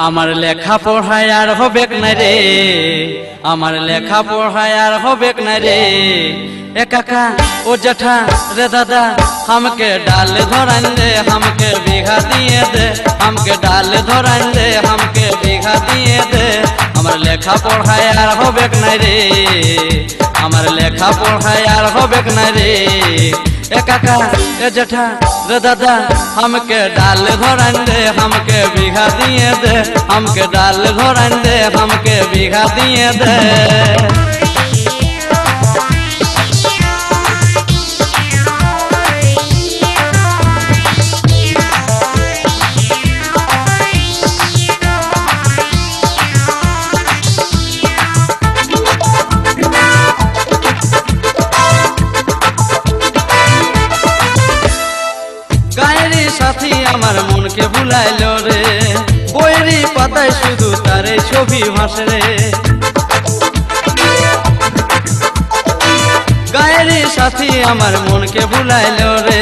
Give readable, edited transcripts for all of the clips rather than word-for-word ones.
আমার লেখা পড়ায় আর হবেক না রে, আমার লেখা পড়ায় আর হবেক না রে। এ কাকা ও জেঠা রে দাদা हमके डाल धरान दे, हमके बीघा दिए दे, हमके डाल धरान दे, हमके बीघा दिए दे। हमार लेखा पढ़ाई यार होबेक ना रे, हमार लेखा पढ़ाई यार होबेक ना रे। ए काका ए जेठा रे दादा हमके डाल धरान दे, हमके बीघा दिए दे, हमके डाल धरान दे, हमके बीघा दिए दे। गायरी साथी আমার মনকে ভুলাইলো রে, বইরি পাতায় শুধু তারে ছবি ভাসে রে। গায়রি সাথী আমার মনকে ভুলাইলো রে,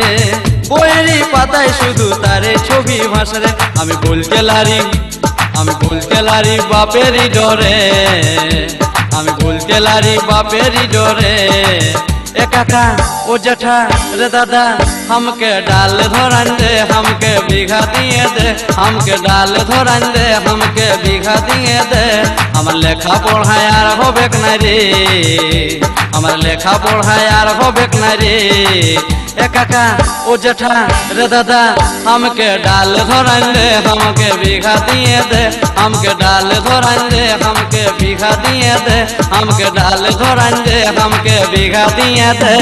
বইরি পাতায় শুধু তারে ছবি ভাসে রে। আমি বলতে লারি, আমি বলতে লারি বাপেরই ডরে, আমি বলতে লারি বাপেরই ডরে। ए काका ओ जेठा रे दादा हमके डाल धरान दे, हमके बीघा दिए दे, हमके डाल धरान दे, हमके बीघा दिए दे। हमार लेखा पढ़ाई यार होबेक ना रे, हमार लेखा पढ़ाई यार होबेक ना रे। ए काका ओ जेठा रे दादा हमके डाल धरान दे, हमके बीघा दिए दे, हमके डाल धरान दे, हमके बीघा दिए दे, हमके डाल धरान दे, हमके बीघा दिए दे।